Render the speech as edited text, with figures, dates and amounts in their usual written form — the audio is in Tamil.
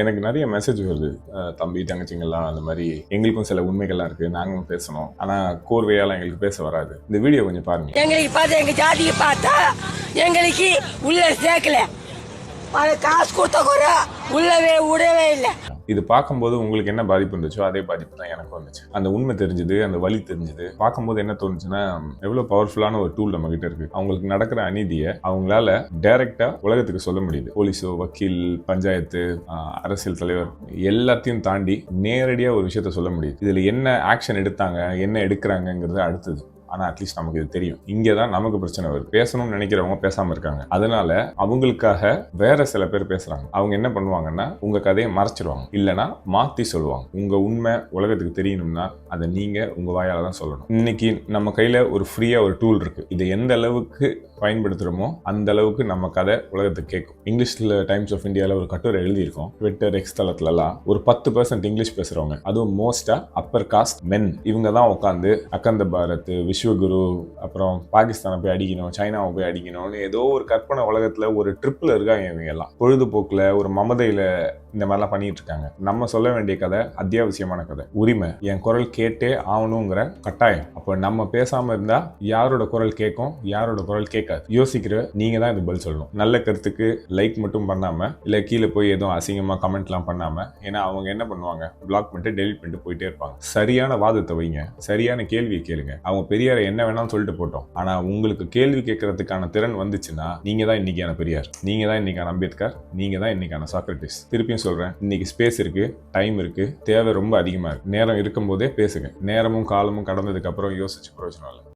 எனக்கு நிறைய மெசேஜ் வருது. தம்பி தங்கச்சிங்கெல்லாம் அந்த மாதிரி எங்களுக்கும் சில உண்மைகள்லாம் இருக்கு, நாங்களும் பேசணும், ஆனா கோர்வையால எங்களுக்கு பேச வராது. இந்த வீடியோ கொஞ்சம் பாருங்க. எங்களுக்கு பார்த்தா எங்க ஜாதியை பார்த்தா எங்களுக்கு உள்ள சேர்க்கல, காசு கொடுத்த கூட உள்ளவே விடவே இல்லை. இது பார்க்கும்போது உங்களுக்கு என்ன பாதிப்பு இருந்துச்சோ அதே பாதிப்பு தான் எனக்கு வந்துச்சு. அந்த உண்மை தெரிஞ்சுது, அந்த வலி தெரிஞ்சுது. பார்க்கும்போது என்ன தோணுச்சுன்னா, எவ்வளவு பவர்ஃபுல்லான ஒரு டூல் நம்ம கிட்ட இருக்கு. அவங்களுக்கு நடக்கிற அநீதியை அவங்களால டைரக்டா உலகத்துக்கு சொல்ல முடியுது. போலீஸோ, வக்கீல், பஞ்சாயத்து, அரசியல் தலைவர் எல்லாத்தையும் தாண்டி நேரடியா ஒரு விஷயத்த சொல்ல முடியுது. இதுல என்ன ஆக்ஷன் எடுத்தாங்க, என்ன எடுக்கிறாங்கிறது அடுத்தது. ஆனால் அட்லீஸ்ட் நமக்கு இது தெரியும். இங்கே தான் நமக்கு பிரச்சனை வருது. பேசணும்னு நினைக்கிறவங்க பேசாமல் இருக்காங்க. அதனால அவங்களுக்காக வேற சில பேர் பேசுறாங்க. அவங்க என்ன பண்ணுவாங்கன்னா, உங்க கதையை மறைச்சிருவாங்க, இல்லைன்னா மாற்றி சொல்லுவாங்க. உங்க உண்மை உலகத்துக்கு தெரியணும்னா அதை நீங்க உங்க வாயால தான் சொல்லணும். இன்னைக்கு நம்ம கையில ஒரு ஃப்ரீயா ஒரு டூல் இருக்கு. இதை எந்த அளவுக்கு பயன்படுத்துகிறோமோ அந்த அளவுக்கு நம்ம கதை உலகத்துக்கு கேட்கும். இங்கிலீஷில் டைம்ஸ் ஆஃப் இந்தியாவில் ஒரு கட்டுரை எழுதியிருக்கோம். ட்விட்டர், எக்ஸ் தளத்துலலாம் ஒரு 10% இங்கிலீஷ் பேசுகிறவங்க, அதுவும் மோஸ்டா அப்பர் காஸ்ட் மென், இவங்க தான் உட்காந்து அக்கந்த பாரத், விஸ்வகுரு, அப்புறம் பாகிஸ்தானை போய் அடிக்கணும், சைனாவை போய் அடிக்கணும்னு ஏதோ ஒரு கற்பனை உலகத்தில் ஒரு ட்ரிப்பில் இருக்காங்க. இவங்க எல்லாம் பொழுதுபோக்கில் ஒரு மமதையில் இந்த மாதிரிலாம் பண்ணிட்டு இருக்காங்க. நம்ம சொல்ல வேண்டிய கதை அத்தியாவசியமான கதை, உரிமை. என் குரல் கேட்டே ஆகணுங்கிற கட்டாயம். அப்போ நம்ம பேசாமல் இருந்தால் யாரோட குரல் கேட்கும், யாரோட குரல் கேட்காது? யோசிக்கிற நீங்க தான் இது பதில் சொல்லணும். நல்ல கருத்துக்கு லைக் மட்டும் பண்ணாம, இல்ல கீழே போய் எதுவும் அசிங்கமா கமெண்ட்லாம் பண்ணாம. ஏன்னா அவங்க என்ன பண்ணுவாங்க, பிளாக் பண்ணிட்டு டெலிட் பண்ணிட்டு போயிட்டே இருப்பாங்க. சரியான வாதத்தை வைங்க, சரியான கேள்வியை கேளுங்க. அவங்க பெரியார் என்ன வேணாலும் சொல்லிட்டு போட்டோம், ஆனா உங்களுக்கு கேள்வி கேட்கறதுக்கான திறன் வந்துச்சுன்னா நீங்க தான் இன்னைக்கான பெரியார், நீங்க தான் இன்னைக்கான அம்பேத்கர், நீங்க தான் இன்னைக்கான சாக்ரட்டிஸ். திருப்பியும் சொல்றேன், இன்னைக்கு ஸ்பேஸ் இருக்கு, டைம் இருக்கு, தேவை ரொம்ப அதிகமா இருக்கு. நேரம் இருக்கும் போதே பேசுங்க. நேரமும் காலமும் கடந்ததுக்கு அப்புறம் யோசிச்சு பிரயோஜனம் இல்லை.